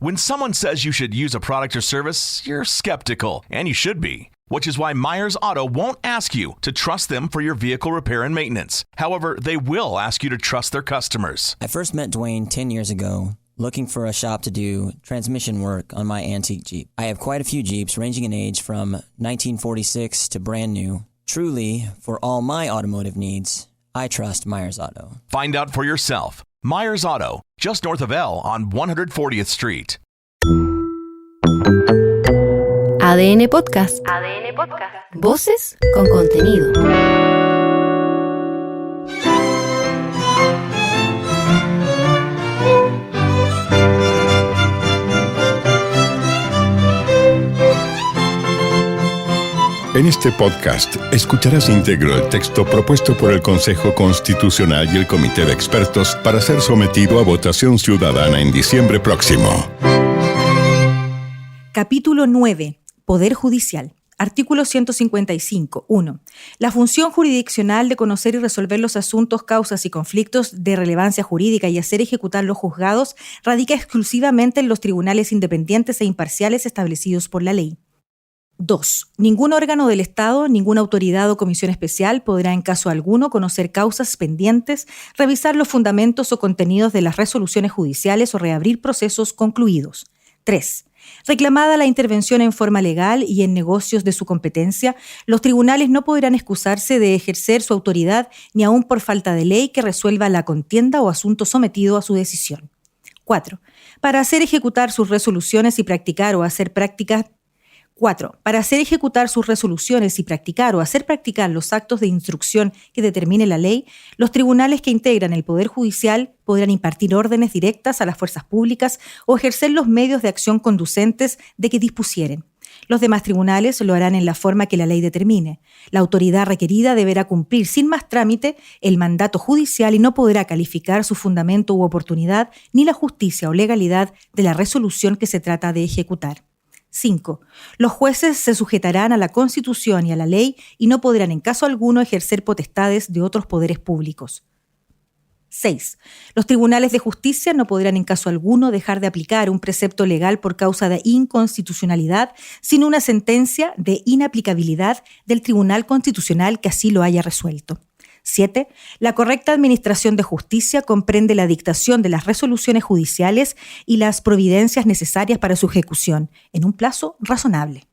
When someone says you should use a product or service, you're skeptical, and you should be. Which is why Myers Auto won't ask you to trust them for your vehicle repair and maintenance. However, they will ask you to trust their customers. I first met Dwayne 10 years ago, looking for a shop to do transmission work on my antique Jeep. I have quite a few Jeeps ranging in age from 1946 to brand new. Truly, for all my automotive needs, I trust Myers Auto. Find out for yourself. Myers Auto, just north of L on 140th Street. ADN Podcast. ADN Podcast. Voces con contenido. En este podcast escucharás íntegro el texto propuesto por el Consejo Constitucional y el Comité de Expertos para ser sometido a votación ciudadana en diciembre próximo. Capítulo 9. Poder Judicial. Artículo 155. 1. La función jurisdiccional de conocer y resolver los asuntos, causas y conflictos de relevancia jurídica y hacer ejecutar los juzgados radica exclusivamente en los tribunales independientes e imparciales establecidos por la ley. 2. Ningún órgano del Estado, ninguna autoridad o comisión especial podrá en caso alguno conocer causas pendientes, revisar los fundamentos o contenidos de las resoluciones judiciales o reabrir procesos concluidos. 3. Reclamada la intervención en forma legal y en negocios de su competencia, los tribunales no podrán excusarse de ejercer su autoridad ni aun por falta de ley que resuelva la contienda o asunto sometido a su decisión. 4. Para hacer ejecutar sus resoluciones y practicar o hacer prácticas 4. Para hacer ejecutar sus resoluciones y practicar o hacer practicar los actos de instrucción que determine la ley, los tribunales que integran el Poder Judicial podrán impartir órdenes directas a las fuerzas públicas o ejercer los medios de acción conducentes de que dispusieren. Los demás tribunales lo harán en la forma que la ley determine. La autoridad requerida deberá cumplir sin más trámite el mandato judicial y no podrá calificar su fundamento u oportunidad ni la justicia o legalidad de la resolución que se trata de ejecutar. 5. Los jueces se sujetarán a la Constitución y a la ley y no podrán en caso alguno ejercer potestades de otros poderes públicos. 6. Los tribunales de justicia no podrán en caso alguno dejar de aplicar un precepto legal por causa de inconstitucionalidad sin una sentencia de inaplicabilidad del Tribunal Constitucional que así lo haya resuelto. 7. La correcta administración de justicia comprende la dictación de las resoluciones judiciales y las providencias necesarias para su ejecución, en un plazo razonable.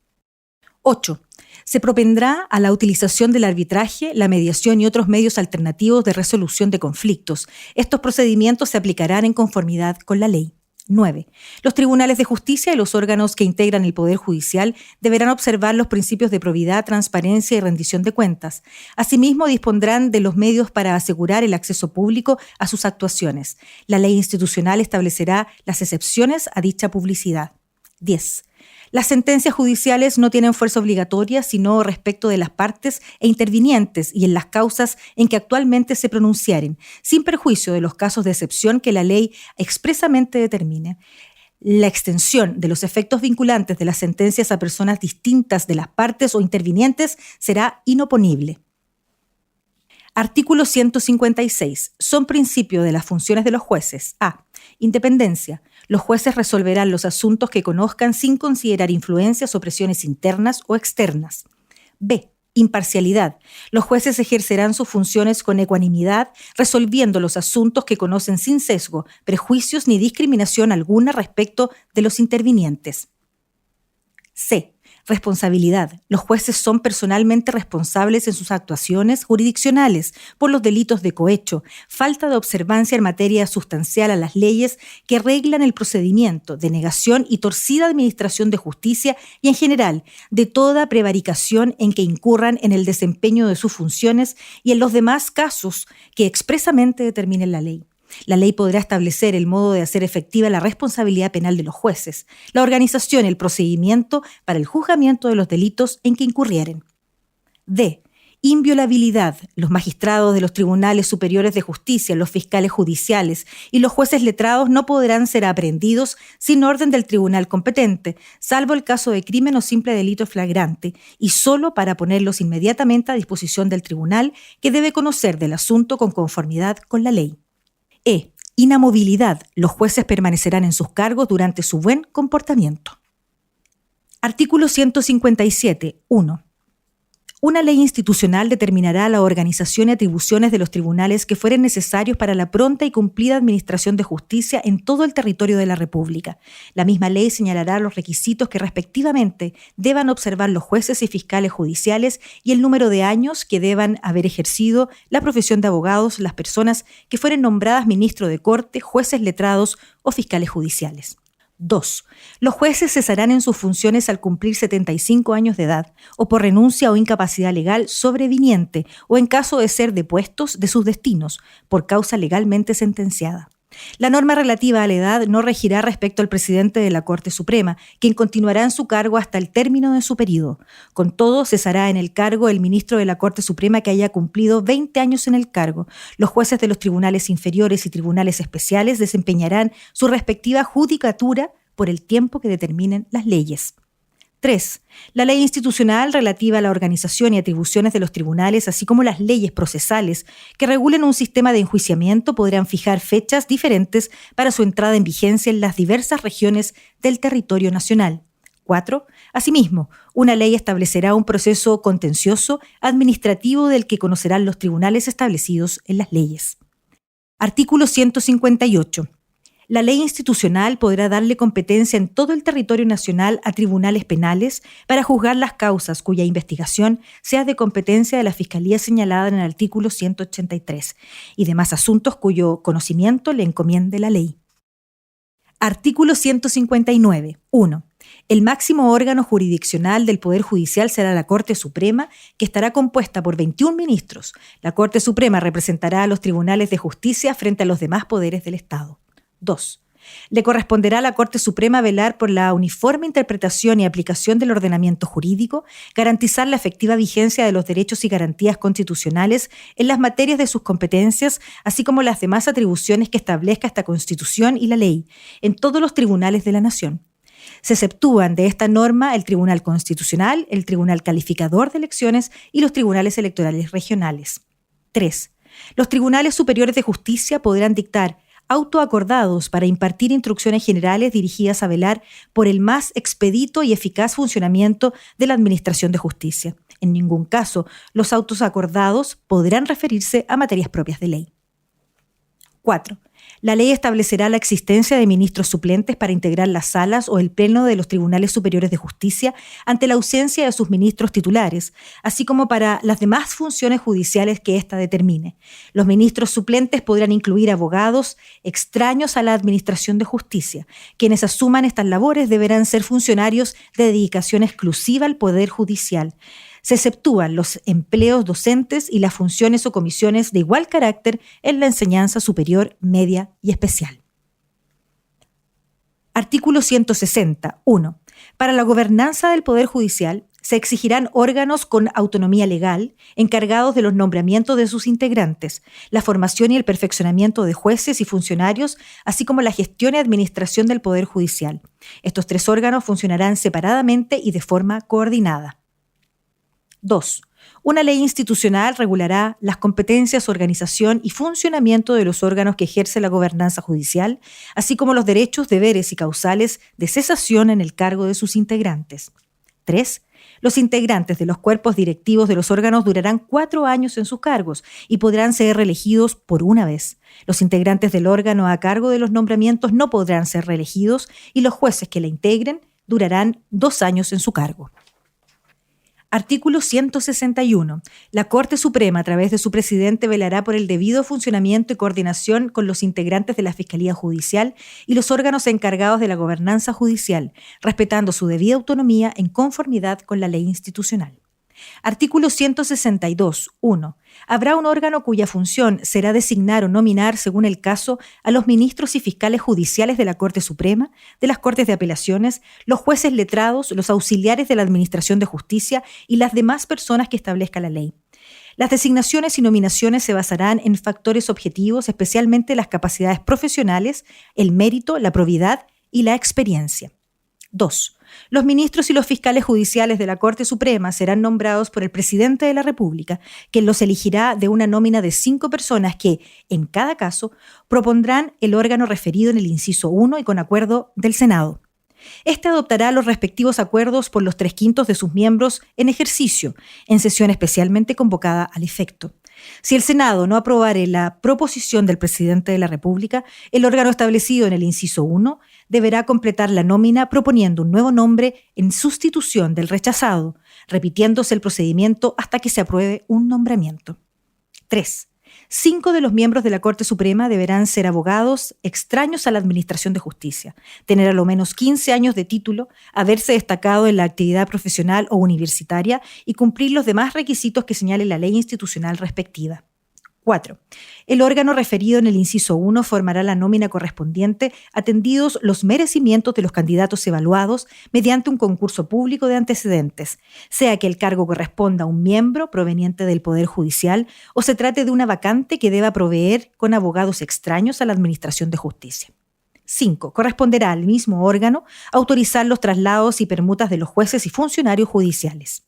8. Se propendrá a la utilización del arbitraje, la mediación y otros medios alternativos de resolución de conflictos. Estos procedimientos se aplicarán en conformidad con la ley. 9. Los tribunales de justicia y los órganos que integran el Poder Judicial deberán observar los principios de probidad, transparencia y rendición de cuentas. Asimismo, dispondrán de los medios para asegurar el acceso público a sus actuaciones. La ley institucional establecerá las excepciones a dicha publicidad. 10. Las sentencias judiciales no tienen fuerza obligatoria sino respecto de las partes e intervinientes y en las causas en que actualmente se pronunciaren, sin perjuicio de los casos de excepción que la ley expresamente determine. La extensión de los efectos vinculantes de las sentencias a personas distintas de las partes o intervinientes será inoponible. Artículo 156. Son principio de las funciones de los jueces. A. Independencia. Los jueces resolverán los asuntos que conozcan sin considerar influencias o presiones internas o externas. B. Imparcialidad. Los jueces ejercerán sus funciones con ecuanimidad, resolviendo los asuntos que conocen sin sesgo, prejuicios ni discriminación alguna respecto de los intervinientes. C. Responsabilidad. Los jueces son personalmente responsables en sus actuaciones jurisdiccionales por los delitos de cohecho, falta de observancia en materia sustancial a las leyes que reglan el procedimiento, denegación y torcida administración de justicia y, en general, de toda prevaricación en que incurran en el desempeño de sus funciones y en los demás casos que expresamente determine la ley. La ley podrá establecer el modo de hacer efectiva la responsabilidad penal de los jueces, la organización y el procedimiento para el juzgamiento de los delitos en que incurrieren. D. Inviolabilidad. Los magistrados de los tribunales superiores de justicia, los fiscales judiciales y los jueces letrados no podrán ser aprehendidos sin orden del tribunal competente, salvo el caso de crimen o simple delito flagrante, y solo para ponerlos inmediatamente a disposición del tribunal, que debe conocer del asunto con conformidad con la ley. E. Inamovilidad. Los jueces permanecerán en sus cargos durante su buen comportamiento. Artículo 157. 1. Una ley institucional determinará la organización y atribuciones de los tribunales que fueren necesarios para la pronta y cumplida administración de justicia en todo el territorio de la República. La misma ley señalará los requisitos que respectivamente deban observar los jueces y fiscales judiciales y el número de años que deban haber ejercido la profesión de abogados las personas que fueren nombradas ministro de corte, jueces letrados o fiscales judiciales. 2. Los jueces cesarán en sus funciones al cumplir 75 años de edad o por renuncia o incapacidad legal sobreviniente o en caso de ser depuestos de sus destinos por causa legalmente sentenciada. La norma relativa a la edad no regirá respecto al presidente de la Corte Suprema, quien continuará en su cargo hasta el término de su período. Con todo, cesará en el cargo el ministro de la Corte Suprema que haya cumplido 20 años en el cargo. Los jueces de los tribunales inferiores y tribunales especiales desempeñarán su respectiva judicatura por el tiempo que determinen las leyes. 3. La ley institucional relativa a la organización y atribuciones de los tribunales, así como las leyes procesales que regulen un sistema de enjuiciamiento, podrán fijar fechas diferentes para su entrada en vigencia en las diversas regiones del territorio nacional. 4. Asimismo, una ley establecerá un proceso contencioso administrativo del que conocerán los tribunales establecidos en las leyes. Artículo 158. La ley institucional podrá darle competencia en todo el territorio nacional a tribunales penales para juzgar las causas cuya investigación sea de competencia de la Fiscalía señalada en el artículo 183 y demás asuntos cuyo conocimiento le encomiende la ley. Artículo 159. 1. El máximo órgano jurisdiccional del Poder Judicial será la Corte Suprema, que estará compuesta por 21 ministros. La Corte Suprema representará a los tribunales de justicia frente a los demás poderes del Estado. 2. Le corresponderá a la Corte Suprema velar por la uniforme interpretación y aplicación del ordenamiento jurídico, garantizar la efectiva vigencia de los derechos y garantías constitucionales en las materias de sus competencias, así como las demás atribuciones que establezca esta Constitución y la ley, en todos los tribunales de la Nación. Se exceptúan de esta norma el Tribunal Constitucional, el Tribunal Calificador de Elecciones y los tribunales electorales regionales. 3. Los tribunales superiores de justicia podrán dictar autoacordados para impartir instrucciones generales dirigidas a velar por el más expedito y eficaz funcionamiento de la administración de justicia. En ningún caso, los autos acordados podrán referirse a materias propias de ley. 4. La ley establecerá la existencia de ministros suplentes para integrar las salas o el pleno de los tribunales superiores de justicia ante la ausencia de sus ministros titulares, así como para las demás funciones judiciales que ésta determine. Los ministros suplentes podrán incluir abogados extraños a la administración de justicia. Quienes asuman estas labores deberán ser funcionarios de dedicación exclusiva al Poder Judicial. Se exceptúan los empleos docentes y las funciones o comisiones de igual carácter en la enseñanza superior, media y especial. Artículo 160. 1. Para la gobernanza del Poder Judicial se exigirán órganos con autonomía legal encargados de los nombramientos de sus integrantes, la formación y el perfeccionamiento de jueces y funcionarios, así como la gestión y administración del Poder Judicial. Estos 3 órganos funcionarán separadamente y de forma coordinada. 2. Una ley institucional regulará las competencias, organización y funcionamiento de los órganos que ejerce la gobernanza judicial, así como los derechos, deberes y causales de cesación en el cargo de sus integrantes. 3. Los integrantes de los cuerpos directivos de los órganos durarán 4 años en sus cargos y podrán ser reelegidos por una vez. Los integrantes del órgano a cargo de los nombramientos no podrán ser reelegidos y los jueces que la integren durarán 2 años en su cargo. Artículo 161. La Corte Suprema, a través de su presidente, velará por el debido funcionamiento y coordinación con los integrantes de la Fiscalía Judicial y los órganos encargados de la gobernanza judicial, respetando su debida autonomía en conformidad con la ley institucional. Artículo 162. 1. Habrá un órgano cuya función será designar o nominar, según el caso, a los ministros y fiscales judiciales de la Corte Suprema, de las Cortes de Apelaciones, los jueces letrados, los auxiliares de la Administración de Justicia y las demás personas que establezca la ley. Las designaciones y nominaciones se basarán en factores objetivos, especialmente las capacidades profesionales, el mérito, la probidad y la experiencia. 2. Los ministros y los fiscales judiciales de la Corte Suprema serán nombrados por el presidente de la República, quien los elegirá de una nómina de 5 personas que, en cada caso, propondrán el órgano referido en el inciso 1 y con acuerdo del Senado. Este adoptará los respectivos acuerdos por los 3/5 de sus miembros en ejercicio, en sesión especialmente convocada al efecto. Si el Senado no aprobare la proposición del presidente de la República, el órgano establecido en el inciso 1 deberá completar la nómina proponiendo un nuevo nombre en sustitución del rechazado, repitiéndose el procedimiento hasta que se apruebe un nombramiento. 3. 5 de los miembros de la Corte Suprema deberán ser abogados extraños a la Administración de Justicia, tener a lo menos 15 años de título, haberse destacado en la actividad profesional o universitaria y cumplir los demás requisitos que señale la ley institucional respectiva. 4. El órgano referido en el inciso 1 formará la nómina correspondiente atendidos los merecimientos de los candidatos evaluados mediante un concurso público de antecedentes, sea que el cargo corresponda a un miembro proveniente del Poder Judicial o se trate de una vacante que deba proveer con abogados extraños a la Administración de Justicia. 5. Corresponderá al mismo órgano autorizar los traslados y permutas de los jueces y funcionarios judiciales.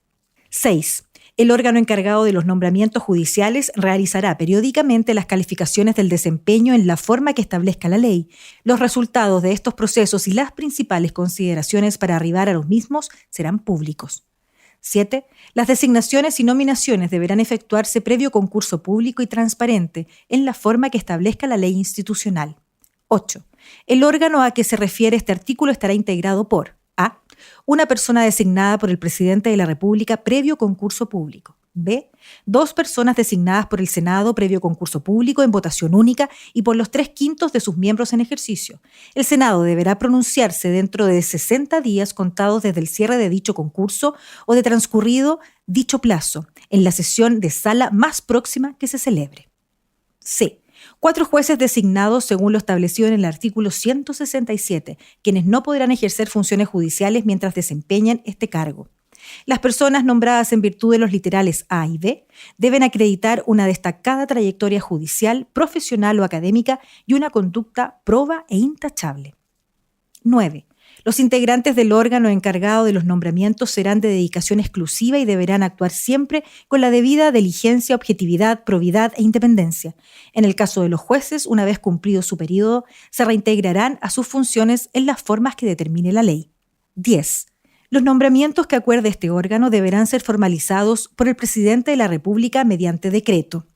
6. El órgano encargado de los nombramientos judiciales realizará periódicamente las calificaciones del desempeño en la forma que establezca la ley. Los resultados de estos procesos y las principales consideraciones para arribar a los mismos serán públicos. 7. Las designaciones y nominaciones deberán efectuarse previo concurso público y transparente en la forma que establezca la ley institucional. 8. El órgano a que se refiere este artículo estará integrado por A. Una persona designada por el presidente de la República previo concurso público. B. 2 personas designadas por el Senado previo concurso público en votación única y por los 3/5 de sus miembros en ejercicio. El Senado deberá pronunciarse dentro de 60 días contados desde el cierre de dicho concurso o de transcurrido dicho plazo, en la sesión de sala más próxima que se celebre. C. 4 jueces designados según lo establecido en el artículo 167, quienes no podrán ejercer funciones judiciales mientras desempeñan este cargo. Las personas nombradas en virtud de los literales A y B deben acreditar una destacada trayectoria judicial, profesional o académica y una conducta proba e intachable. 9. Los integrantes del órgano encargado de los nombramientos serán de dedicación exclusiva y deberán actuar siempre con la debida diligencia, objetividad, probidad e independencia. En el caso de los jueces, una vez cumplido su periodo, se reintegrarán a sus funciones en las formas que determine la ley. 10. Los nombramientos que acuerde este órgano deberán ser formalizados por el presidente de la República mediante decreto.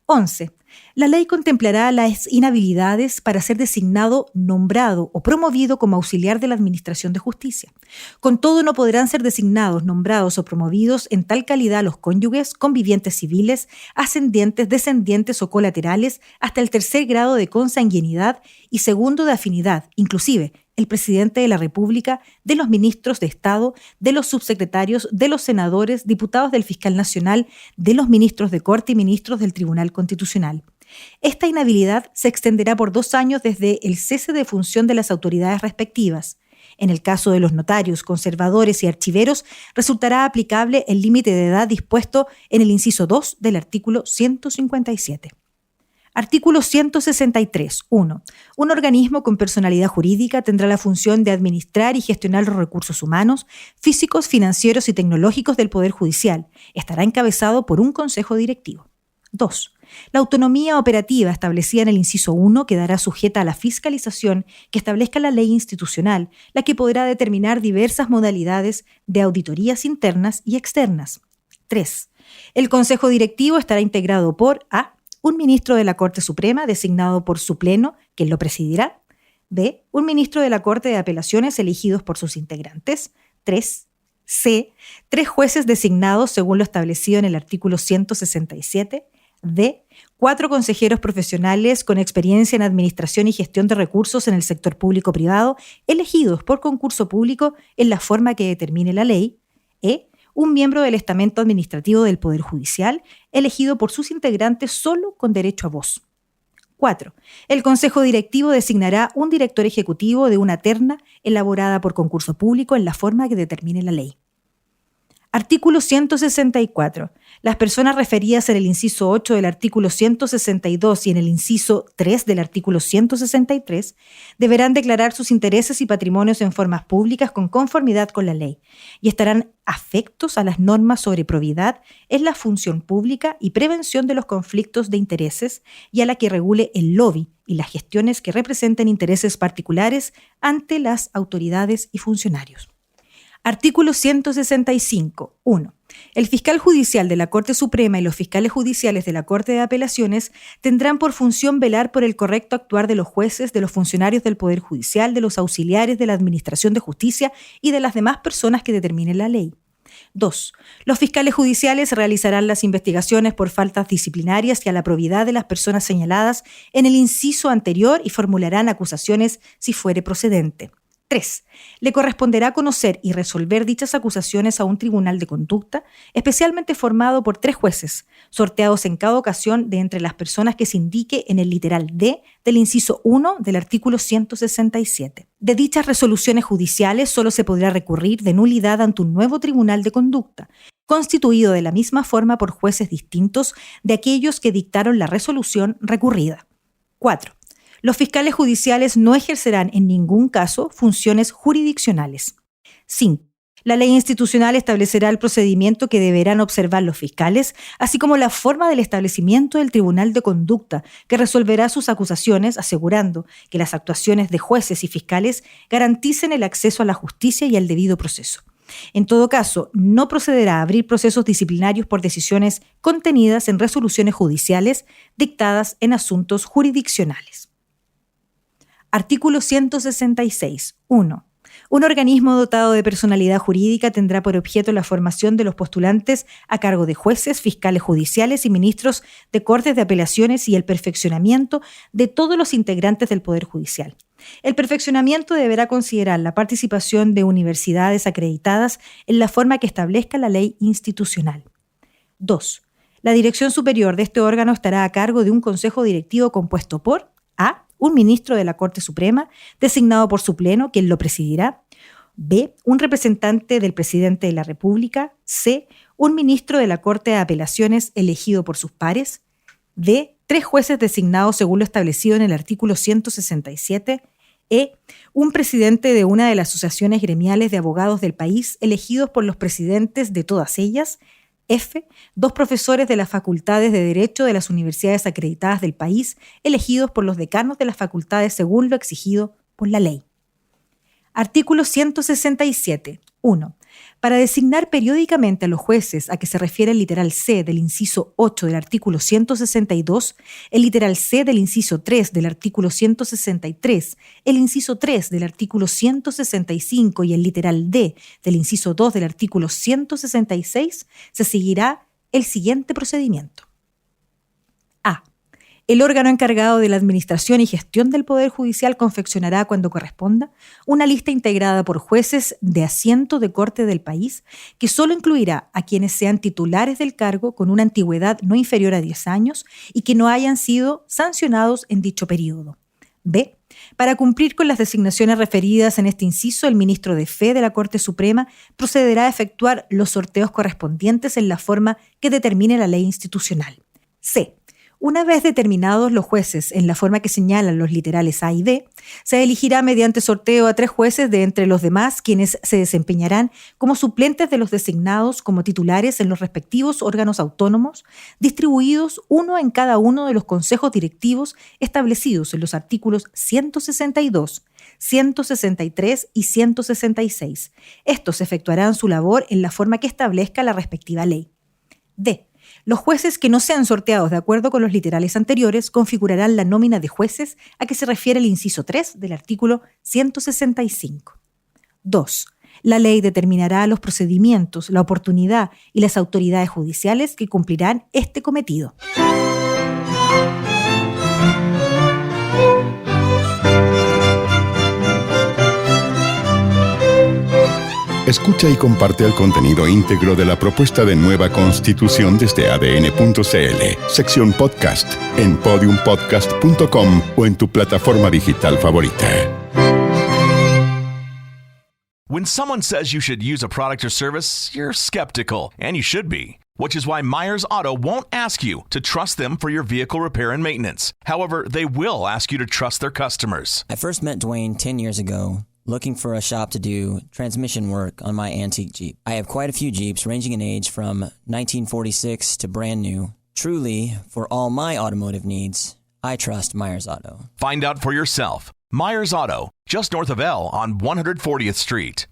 11. La ley contemplará las inhabilidades para ser designado, nombrado o promovido como auxiliar de la Administración de Justicia. Con todo, no podrán ser designados, nombrados o promovidos en tal calidad los cónyuges, convivientes civiles, ascendientes, descendientes o colaterales hasta el 3er grado de consanguinidad y 2º de afinidad, inclusive el presidente de la República, de los ministros de Estado, de los subsecretarios, de los senadores, diputados del Fiscal Nacional, de los ministros de Corte y ministros del Tribunal Constitucional. Esta inhabilidad se extenderá por 2 años desde el cese de función de las autoridades respectivas. En el caso de los notarios, conservadores y archiveros, resultará aplicable el límite de edad dispuesto en el inciso 2 del artículo 157. Artículo 163. 1. Un organismo con personalidad jurídica tendrá la función de administrar y gestionar los recursos humanos, físicos, financieros y tecnológicos del Poder Judicial. Estará encabezado por un consejo directivo. 2. La autonomía operativa establecida en el inciso 1 quedará sujeta a la fiscalización que establezca la ley institucional, la que podrá determinar diversas modalidades de auditorías internas y externas. 3. El consejo directivo estará integrado por A. Un ministro de la Corte Suprema designado por su pleno, quien lo presidirá. B. Un ministro de la Corte de Apelaciones elegidos por sus integrantes. 3. C. 3 jueces designados según lo establecido en el artículo 167. D. 4 consejeros profesionales con experiencia en administración y gestión de recursos en el sector público-privado, elegidos por concurso público en la forma que determine la ley. E. Un miembro del estamento administrativo del Poder Judicial, elegido por sus integrantes solo con derecho a voz. 4. El Consejo Directivo designará un director ejecutivo de una terna elaborada por concurso público en la forma que determine la ley. Artículo 164. Las personas referidas en el inciso 8 del artículo 162 y en el inciso 3 del artículo 163 deberán declarar sus intereses y patrimonios en formas públicas con conformidad con la ley y estarán afectos a las normas sobre probidad en la función pública y prevención de los conflictos de intereses y a la que regule el lobby y las gestiones que representen intereses particulares ante las autoridades y funcionarios. Artículo 165. 1. El fiscal judicial de la Corte Suprema y los fiscales judiciales de la Corte de Apelaciones tendrán por función velar por el correcto actuar de los jueces, de los funcionarios del Poder Judicial, de los auxiliares de la Administración de Justicia y de las demás personas que determinen la ley. 2. Los fiscales judiciales realizarán las investigaciones por faltas disciplinarias y a la probidad de las personas señaladas en el inciso anterior y formularán acusaciones si fuere procedente. 3. Le corresponderá conocer y resolver dichas acusaciones a un tribunal de conducta, especialmente formado por 3 jueces, sorteados en cada ocasión de entre las personas que se indique en el literal D del inciso 1 del artículo 167. De dichas resoluciones judiciales solo se podrá recurrir de nulidad ante un nuevo tribunal de conducta, constituido de la misma forma por jueces distintos de aquellos que dictaron la resolución recurrida. 4. Los fiscales judiciales no ejercerán en ningún caso funciones jurisdiccionales. 5. La ley institucional establecerá el procedimiento que deberán observar los fiscales, así como la forma del establecimiento del tribunal de conducta, que resolverá sus acusaciones, asegurando que las actuaciones de jueces y fiscales garanticen el acceso a la justicia y al debido proceso. En todo caso, no procederá a abrir procesos disciplinarios por decisiones contenidas en resoluciones judiciales dictadas en asuntos jurisdiccionales. Artículo 166. 1. Un organismo dotado de personalidad jurídica tendrá por objeto la formación de los postulantes a cargo de jueces, fiscales judiciales y ministros de cortes de apelaciones y el perfeccionamiento de todos los integrantes del Poder Judicial. El perfeccionamiento deberá considerar la participación de universidades acreditadas en la forma que establezca la ley institucional. 2. La dirección superior de este órgano estará a cargo de un consejo directivo compuesto por A. Un ministro de la Corte Suprema, designado por su pleno, quien lo presidirá. B. Un representante del presidente de la República. C. Un ministro de la Corte de Apelaciones elegido por sus pares. D. 3 jueces designados según lo establecido en el artículo 167. E. Un presidente de una de las asociaciones gremiales de abogados del país, elegidos por los presidentes de todas ellas. F. 2 profesores de las facultades de Derecho de las universidades acreditadas del país, elegidos por los decanos de las facultades según lo exigido por la ley. Artículo 167. 1. Para designar periódicamente a los jueces a que se refiere el literal C del inciso 8 del artículo 162, el literal C del inciso 3 del artículo 163, el inciso 3 del artículo 165 y el literal D del inciso 2 del artículo 166, se seguirá el siguiente procedimiento. A. El órgano encargado de la administración y gestión del Poder Judicial confeccionará, cuando corresponda, una lista integrada por jueces de asiento de corte del país, que solo incluirá a quienes sean titulares del cargo con una antigüedad no inferior a 10 años y que no hayan sido sancionados en dicho periodo. B. Para cumplir con las designaciones referidas en este inciso, el ministro de Fe de la Corte Suprema procederá a efectuar los sorteos correspondientes en la forma que determine la ley institucional. C. Una vez determinados los jueces en la forma que señalan los literales A y B, se elegirá mediante sorteo a 3 jueces de entre los demás, quienes se desempeñarán como suplentes de los designados como titulares en los respectivos órganos autónomos, distribuidos uno en cada uno de los consejos directivos establecidos en los artículos 162, 163 y 166. Estos efectuarán su labor en la forma que establezca la respectiva ley. D. Los jueces que no sean sorteados de acuerdo con los literales anteriores configurarán la nómina de jueces a que se refiere el inciso 3 del artículo 165. 2. La ley determinará los procedimientos, la oportunidad y las autoridades judiciales que cumplirán este cometido. Escucha y comparte el contenido íntegro de la propuesta de nueva Constitución desde adn.cl, sección podcast, en podiumpodcast.com o en tu plataforma digital favorita. When someone says you should use a product or service, you're skeptical, and you should be. Which is why Myers Auto won't ask you to trust them for your vehicle repair and maintenance. However, they will ask you to trust their customers. I first met Dwayne 10 years ago, looking for a shop to do transmission work on my antique Jeep. I have quite a few Jeeps ranging in age from 1946 to brand new. Truly, for all my automotive needs, I trust Myers Auto. Find out for yourself. Myers Auto, just north of L on 140th Street.